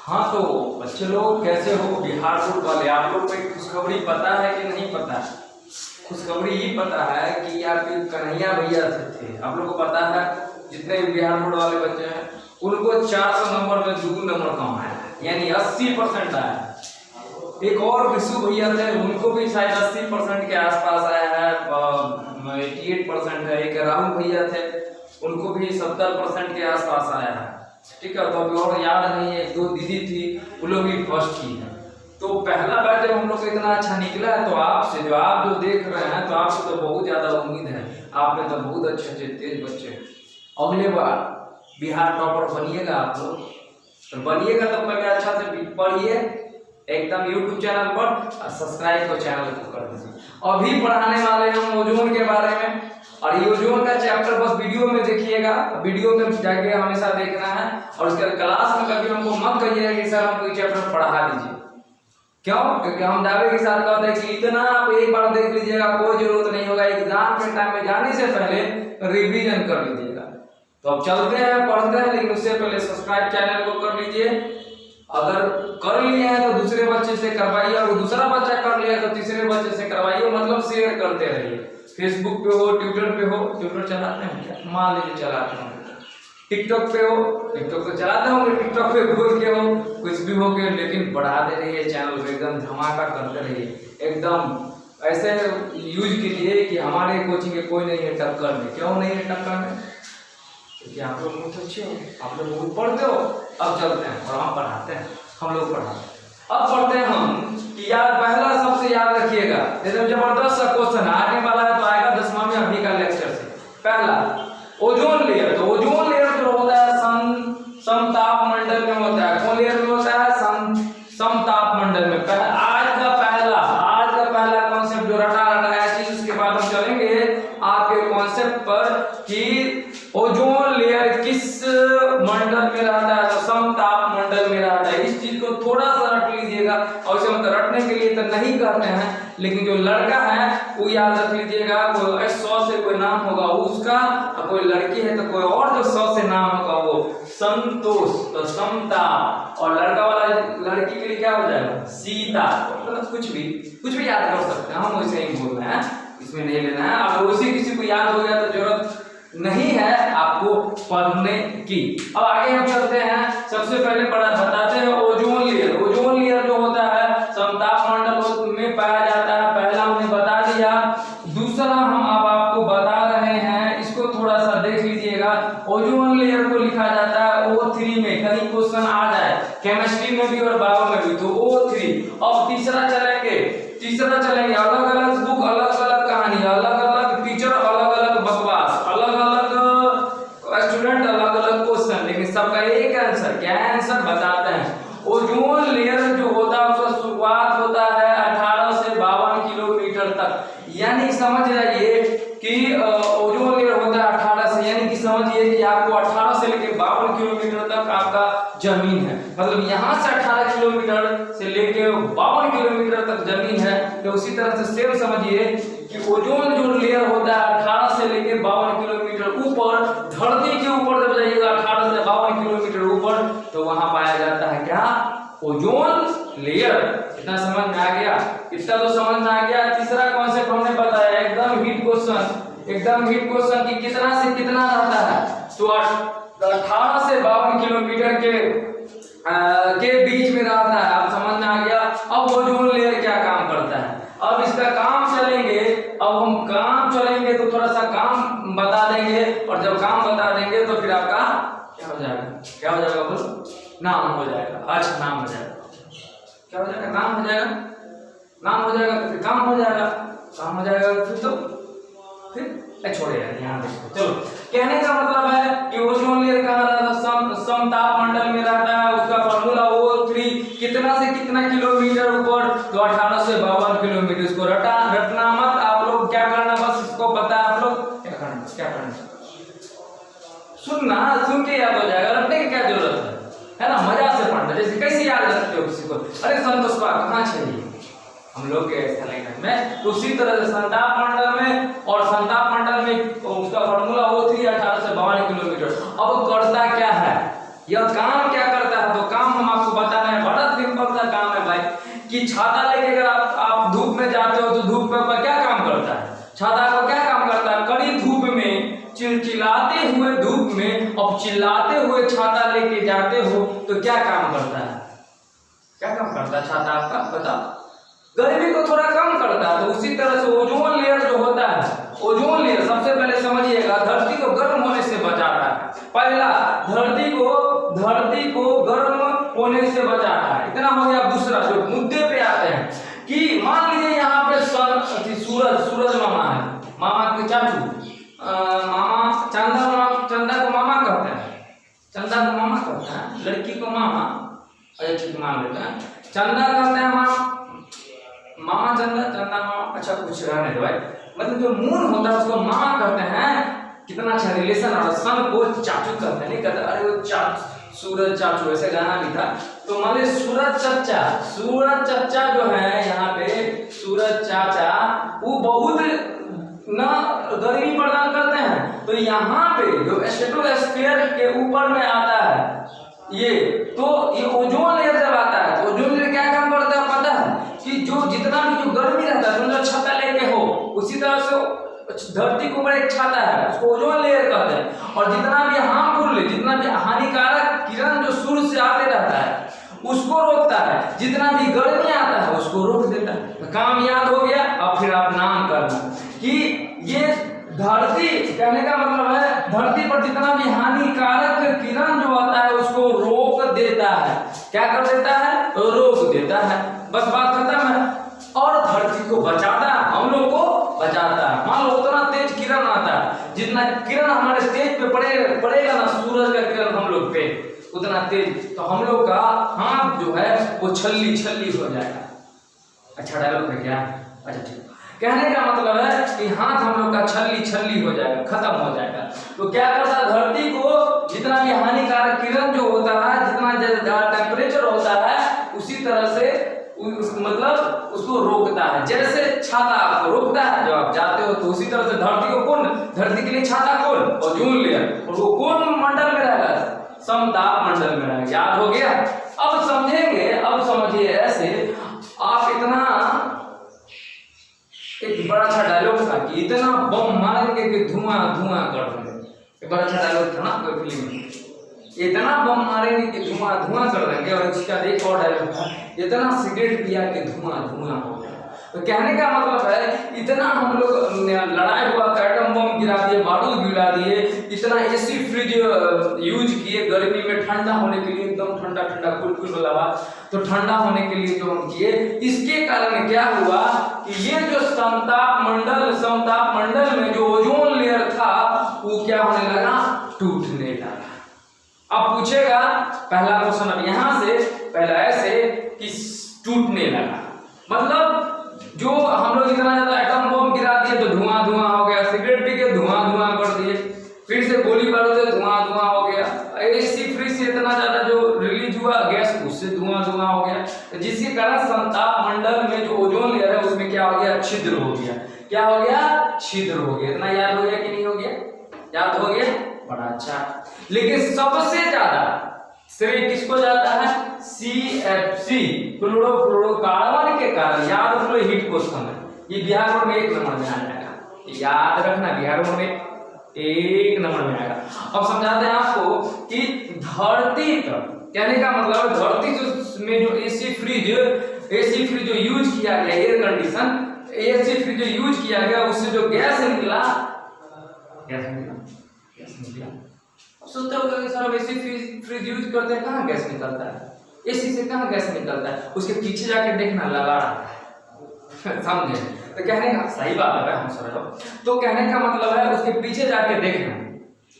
हाँ तो बच्चे लोग कैसे हो बिहार बोर्ड वाले, आप लोग को एक खुशखबरी पता है कि नहीं पता है? खुशखबरी ये पता है कि यार कन्हैया भैया थे, आप लोग को पता है जितने भी बिहार बोर्ड वाले बच्चे हैं उनको 400 नंबर में 2 नंबर कम आया है, यानी 80% आया है। एक और विशु भैया थे, उनको भी शायद 80% के आसपास आया है, 88% है। एक राहुल भैया थे, उनको भी 70% के आसपास आया है। ठीक है, तो अभी और याद नहीं है, 2 दीदी थी वो लोग भी फर्स्ट की है। तो पहला बार जब हम लोग को इतना अच्छा निकला है तो आपसे जो आप जो देख रहे हैं तो आपसे तो बहुत ज्यादा उम्मीद है, आपने तो बहुत अच्छे तेज बच्चे। अगले बार बिहार टॉपर बनिएगा आप लोग, तो बनिएगा तो पहले अच्छा से पढ़िए एकदम यूट्यूब चैनल पर और सब्सक्राइब को चैनल को कर दीजिए। अभी पढ़ाने वाले हम ओजोन के बारे में, और ये ओजोन का चैप्टर बस वीडियो में देखिएगा, वीडियो में जाके हमेशा देखना है। और उसके क्लास में कभी हमको मत कहिएगा कि सर हमको ये चैप्टर पढ़ा दीजिए, क्यों? क्योंकि हम दावे के साथ कहते हैं कि इतना आप एक बार देख लीजिएगा, कोई जरूरत नहीं होगा, एग्जाम के टाइम में जाने से पहले रिवीजन कर लीजिएगा। तो अब चलते हैं पढ़ते हैं, लेकिन उससे पहले सब्सक्राइब चैनल को कर लीजिए। अगर कर लिए हैं तो दूसरे बच्चे से करवाइए, और दूसरा बच्चा कर लिया तो तीसरे बच्चे से करवाइए, मतलब शेयर करते रहिए। फेसबुक पे हो, ट्विटर पे हो, ट्विटर चलाते हैं क्या? मान लीजिए चलाते हैं। टिकटॉक पे हो, टिकटॉक तो चलाते होंगे, टिकटॉक पे बोल के हो, कुछ भी हो के, लेकिन बढ़ाते रहिए चैनल को, एकदम धमाका करते रहिए, एकदम ऐसे यूज कीजिए कि हमारे कोचिंग के कोई नहीं है टक्कर में। क्यों नहीं है टक्कर में? क्योंकि आप लोग बहुत अच्छे हो, आप लोग बहुत पढ़ते हो। अब चलते हैं और हम पढ़ाते हैं, हम लोग पढ़ाते हैं। अब पढ़ते हैं हम कि यार पहला सबसे याद रखिएगा, एकदम जबरदस्त सा क्वेश्चन आने वाला है, तो आएगा 10वां में अभी का लेक्चर से। पहला ओजोन लेयर, तो ओजोन लेयर जो होता है समताप मंडल में होता है। कौन लेयर में होता है? समताप मंडल में। आज का पहला कॉन्सेप्ट जो रटा है चीज, उसके बाद हम चलेंगे आपके कॉन्सेप्ट पर कि ओजोन लेयर किस मंडल में रहता है, तो समताप मंडल में रहता है। इस चीज को थोड़ा सा रट लीजिएगा, और इसे हम रटने के लिए तो नहीं करते हैं, लेकिन जो लड़का है वो याद रख लीजिएगा। कोई 100 से कोई नाम होगा उसका, और कोई लड़की है तो कोई और जो 100 से नाम होगा वो संतोष, तो समता। और लड़का वाला लड़की के लिए क्या हो जाएगा? सीता। मतलब कुछ भी याद कर सकते हैं हम, वैसे ही बोल रहे हैं, इसमें नहीं लेना है। अब उसी किसी को याद हो गया तो जरूरत नहीं है आपको पढ़ने की। अब आगे हम चलते हैं, सबसे पहले बताते हैं ओजोन लेयर। ओजोन लेयर जो होता है समताप मंडल में पाया जाता है, पहला हमने बता दिया। दूसरा हम अब आपको बता रहे हैं, इसको थोड़ा सा देख लीजिएगा। ओजोन लेयर को लिखा जाता है O3 में, कहीं क्वेश्चन आ जाए केमिस्ट्री में भी और बायो में भी, तो O3। अब तीसरा चलेंगे, अलग अलग बुक, अलग अलग कहानी, अलग अलग टीचर, अलग अलग बकवास, अलग अलग स्टूडेंट, अलग अलग क्वेश्चन, लेकिन सबका एक आंसर। क्या आंसर बताते हैं? ओजोन लेयर जो होता है उसका शुरुआत होता है 18 से 52 किलोमीटर तक, यानी समझ जाइए कि ओजोन लेयर होता है 18 से, यानी कि समझिए कि आपको 18 से लेकर 52 किलोमीटर तक आपका जमीन है। मतलब यहाँ से 18 किलोमीटर से लेकर 52 किलोमीटर तक जमीन है। तो उसी तरह से सेम समझिए कि ओजोन जो लेयर होता है 18 से लेकर 52 किलोमीटर ऊपर, धरती के ऊपर जब जाइएगा 18 से 52 किलोमीटर ऊपर, तो वहां पाया जाता है क्या? Ozone layer. इतना समझ में आ गया? इतना तो समझ में आ गया। तीसरा कॉन्सेप्ट हमने बताया, एकदम हिट क्वेश्चन कि कितना से कितना रहता है, तो 18 से 52 किलोमीटर के बीच में रहता है। आप समझ में आ गया? अब ओजोन लेयर क्या काम करता है, अब इसका काम चलेंगे। अब हम काम चलेंगे तो थोड़ा सा काम बता देंगे, और जब काम बता देंगे तो फिर आपका क्या हो जाएगा? बोलो, नाम हो जाएगा। अच्छा, नाम हो जाएगा। क्या हो जाएगा? नाम हो जाएगा। तो फिर काम हो जाएगा, फिर छोड़े यार, यहाँ देखो। चलो, कहने का मतलब है कि ओजोन लेयर कहाँ रहता है? समताप मंडल में रहता है। उसका फॉर्मूला O3, कितना से कितना किलोमीटर ऊपर, तो 18 से 52 किलोमीटर। इसको रटना मत, आप लोग क्या करना, बस इसको पता है आप लोग क्या करना, सुन के याद हो जाएगा, रटने की क्या जरूरत है ना? मजा से पढ़ना। जैसे कैसे याद रखते हो किसी को? अरे संतोष कहाँ चाहिए हम लोग के लैंग्वेज में, तो उसी तरह से संताप मंडल में, और संताप मंडल में उसका फॉर्मूला O3 18 से 52 किलोमीटर। अब करता क्या है, यह काम क्या करता है, तो काम हम आपको बता अब चिल्लाते हुए छाता लेके जाते हो तो क्या काम करता है? क्या काम करता है छाता आपका? बताओ। गर्मी को थोड़ा कम करता है। तो उसी तरह से ओजोन लेयर जो होता है, ओजोन लेयर सबसे पहले समझिएगा धरती को गर्म होने से बचाता है। पहला, धरती को गर्म होने से बचाता है, इतना हो गया। दूसरा जो मुद्दे पे आते हैं कि मान लीजिए यहाँ पे सूरज मामा है, मामा के चाचू, मामा चंदा को मामा कहते हैं, चंदा को मामा कहते हैं, लड़की को मामा, ठीक मान लेते हैं, चंदा कहते हैं मामा चंदा मामा। अच्छा कुछ रहने दो भाई, मतलब जो मून होता है उसको मामा कहते हैं। कितना अच्छा रिलेशन। और सन को चाचू कहते हैं, नहीं कहते अरे वो सूरज चाचू, ऐसे गाना भी था। तो मान लीजिए सूरज चच्चा जो है यहाँ पे, सूरज चाचा वो बहुत ना गर्मी प्रदान करते हैं। तो यहाँ पे जो स्ट्रेटोस्फीयर के ऊपर में आता है ये, तो ये ओजोन लेयर जब आता है तो ओजोन लेयर क्या काम करता है पता है? कि जो जितना भी जो गर्मी रहता है, समझो छाता लेके हो, उसी तरह से धरती के ऊपर एक छाता है, उसको ओजोन लेयर कहते हैं। और जितना भी हार्मफुल, जितना भी हानिकारक किरण जो सूर्य से आते रहता है उसको रोकता है, जितना भी गर्मी आता है उसको रोक देता है। काम याद हो गया। अब फिर आप नाम करना कि ये धरती, कहने का मतलब है धरती पर जितना भी हानिकारक किरण जो आता है उसको रोक देता है। क्या कर देता है? रोक देता है। बस बात खत्म है। और धरती को बचाता है, हम लोग को बचाता है। मान लो उतना तेज किरण आता है, जितना किरण हमारे तेज पे पड़ेगा ना, सूरज का किरण हम लोग पे उतना तेज, तो हम लोग का हाथ जो है वो छल्ली हो जाएगा। अच्छा डायलॉग है क्या? अच्छा ठीक। कहने का मतलब है कि हाथ हम लोग का छल्ली हो जाएगा, खत्म हो जाएगा। तो क्या करता है? धरती को जितना भी हानिकारक किरण जो होता है, जितना ज्यादा टेम्परेचर होता है, उसी तरह से मतलब उसको रोकता है। जैसे छाता आपको रोकता है जब आप जाते हो, तो उसी तरह से धरती के लिए छाता कौन? Ozone layer. और वो कौन मंडल में रहेगा? समताप मंडल में रहेगा। याद हो गया? अब समझेंगे। अब समझिए ऐसे, आप इतना एक बड़ा अच्छा डायलॉग था कि इतना बम मारेंगे कि धुआं कर देंगे। एक बड़ा अच्छा डायलॉग था ना कोई फिल्म में, इतना बम मारेंगे कि धुआं कर देंगे। और इसका एक और डायलॉग था, इतना सिगरेट पिया कि धुआं हो गया। तो कहने का मतलब है इतना हम लोग लड़ाई हुआ, एटम बम गिरा दिए, बारूद गिरा दिए, इतना एसी फ्रिज यूज किए गर्मी में ठंडा होने के लिए, एकदम ठंडा कुल वाला बात, तो ठंडा होने के लिए जो हम किए, इसके कारण क्या हुआ कि ये जो समताप मंडल में जो ओजोन लेयर था वो क्या होने लगा? टूटने लगा। अब पूछेगा पहला क्वेश्चन, अब यहां से पहला ऐसे कि टूटने लगा, मतलब जो हम लोग इतना ज्यादा एटम बम गिरा दिए तो धुआं हो गया, सिगरेट पी के धुआं कर दिए, फिर से गोली बारूद से धुआं हो गया, एसी फ्रिज से इतना ज्यादा जो रिलीज हुआ गैस उससे धुआं हो गया, जिसके कारण समताप मंडल में जो ओजोन लेयर है उसमें क्या हो गया? छिद्र हो गया। क्या हो गया? छिद्र हो गया। इतना याद हो गया कि नहीं हो गया? याद हो गया? बड़ा अच्छा। लेकिन सबसे ज्यादा श्रेय किसको जाता है? CFC क्लोरोफ्लोरोकार्बन के कारण। याद रख लो, हिट क्वेश्चन है ये, बिहार बोर्ड में 1 नंबर में आ जाएगा। याद रखना, बिहार बोर्ड में 1 नंबर में आएगा। अब समझाते हैं आपको कि धरती पर, कहने का मतलब धरती में जो एसी फ्रिज जो यूज किया गया, एयर कंडीशन एसी फ्रिज जो यूज किया गया, उससे जो गैस निकला, सोचते हो कि सर एसी फ्रिज यूज करते हैं, कहाँ गैस निकलता है? एसी से कहाँ गैस निकलता है? उसके पीछे जाके देखना, लगा रहा है। समझे? तो कहने का सही बात है, हम समझो। तो कहने का मतलब है उसके पीछे जाके देखना,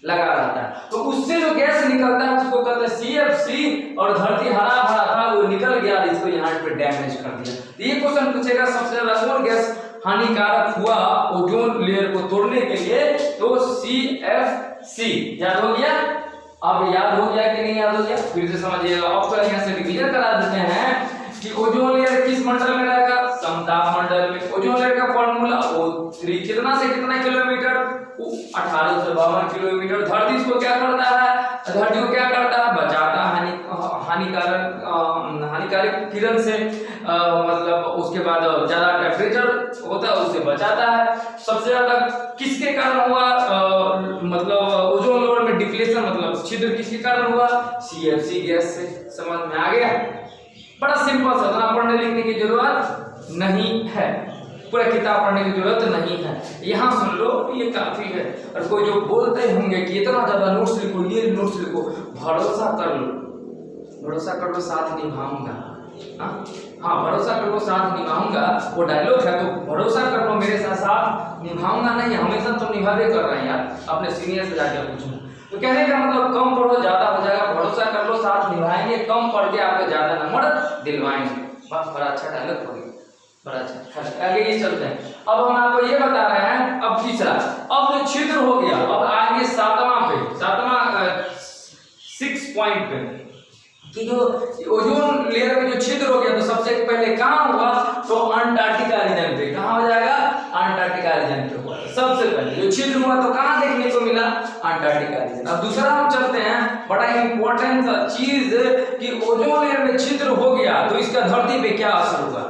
लगा रहता है, तो उससे जो गैस निकलता है उसको कहते हैं CFC। और धरती हरा भरा था, वो निकल गया, इसको यहाँ पे डैमेज कर दिया। तो ये क्वेश्चन पूछेगा सबसे ज्यादा कौन गैस हानिकारक हुआ ओजोन लेयर को तोड़ने के लिए? तो CFC। याद हो गया? अब याद हो गया कि नहीं याद हो गया? फिर से समझिएगा। अब तो यहाँ से रिवीजन करा देते हैं कि ओजोन लेयर किस मंडल में रहेगा? समताप मंडल में। ओजोन लेयर का फॉर्मूला O3 कितना से कितना किलोमीटर? 18 से 52 किलोमीटर। धरती इसको क्या करता है? धरती को क्या करता है? बचाता है हानिकारक किरण से, मतलब उसके बाद ज्यादा टेम्परेचर होता है उससे बचाता है। सबसे ज्यादा किसके कारण हुआ? मतलब ओजोन लेयर में डिप्लेशन, मतलब छिद्र किसके कारण हुआ? CFC गैस से। समझ में आ गया? बड़ा सिंपल सा, उतना पढ़ने लिखने की जरूरत नहीं है, पूरा किताब पढ़ने की जरूरत नहीं है, यहाँ सुन लो ये काफी है। और कोई जो बोलते होंगे कि इतना ज्यादा नोट्स लिखो, ये नोट्स लिखो, भरोसा कर लो, भरोसा कर लो साथ निभाऊंगा। हाँ भरोसा कर लो साथ निभाऊंगा, वो डायलॉग है, तो भरोसा कर लो मेरे साथ साथ निभाऊंगा नहीं, हमेशा तो निभावे कर रहे हैं यार, अपने सीनियर से जाकर पूछो। तो कहने का मतलब कम पढ़ो ज्यादा हो जाएगा, भरोसा कर लो साथ निभाएंगे, कम पढ़ के आपको ज्यादा नंबर दिलवाएंगे। बस बड़ा अच्छा डायलॉग हो गया, बड़ा अच्छा। आगे ये चलते हैं, अब हम आपको ये बता रहे हैं, अब तीसरा, अब जो छिद्र हो गया, अब आएंगे सातवां पे, सातवां 6 पॉइंट पे, कि जो ओजोन लेयर में जो छिद्र हो गया, तो सबसे पहले कहाँ हुआ? तो अंटार्कटिका रीजन पे। कहाँ हो जाएगा? अंटार्कटिका रीजन पे हुआ सबसे पहले जो छिद्र हुआ, तो कहाँ देखने को मिला? Antarctica region. अब दूसरा हम चलते हैं, बड़ा इंपॉर्टेंट सा चीज कि ओजोन लेयर में छिद्र हो गया तो इसका धरती पे क्या असर हुआ?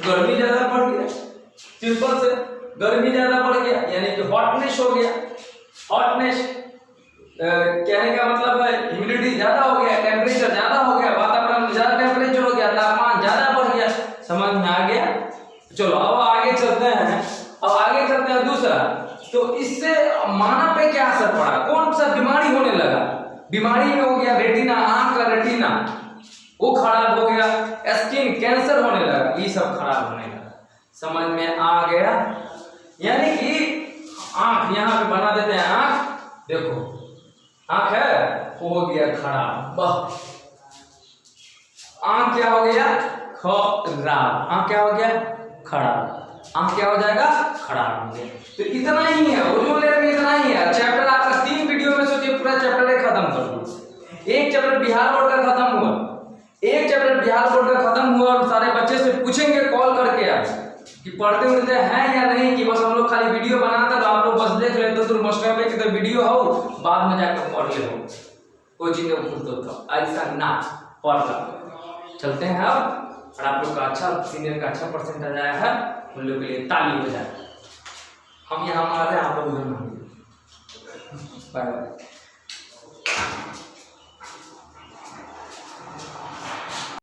गर्मी ज्यादा बढ़ गया, सिंपल से गर्मी ज्यादा बढ़ गया, यानी कि हॉटनेस हो गया। हॉटनेस कहने का मतलब है ह्यूमिडिटी ज्यादा हो गया, टेम्परेचर ज्यादा हो गया, वातावरण में ज्यादा टेम्परेचर हो गया, तापमान ज्यादा बढ़ गया। समझ में आ गया? चलो अब आगे चलते हैं, अब आगे चलते हैं दूसरा, तो इससे मानव पे क्या असर पड़ा? कौन सा बीमारी होने लगा? बीमारी में हो गया रेटिना, आंख का रेटिना वो खराब हो गया, स्किन कैंसर होने लगा, ये सब खराब होने लगा। समझ में आ गया? यानी कि आंख यहाँ पे बना देते हैं, आंख देखो, आंख है वो हो गया खराब, आंख क्या हो गया? खराब। आंख क्या हो गया? खराब। आंख क्या हो जाएगा? खराब हो गया। तो इतना ही है, ओजोन लेयर में इतना ही है। चैप्टर आपका 3 वीडियो में सोचिए पूरा चैप्टर एक खत्म कर दो। एक चैप्टर बिहार बोर्ड का खत्म हुआ, एक चैप्टर बिहार बोर्ड का खत्म हुआ, और सारे बच्चे से पूछेंगे कॉल करके आप कि पढ़ते उड़ते हैं या नहीं, कि बस हम लोग खाली वीडियो बनाते तो आप लोग बस देख लेते तो मास्टर पे कि वीडियो हो बाद में जाकर पढ़ ले हो, कोचिंग में खुद तो ऐसा ना पढ़। चलते हैं अब, और आप लोग का अच्छा सीनियर का अच्छा परसेंटेज आया है, उन लोग के लिए ताली हो जाए। हम यहाँ आ रहे हैं, आप लोग बाय बाय।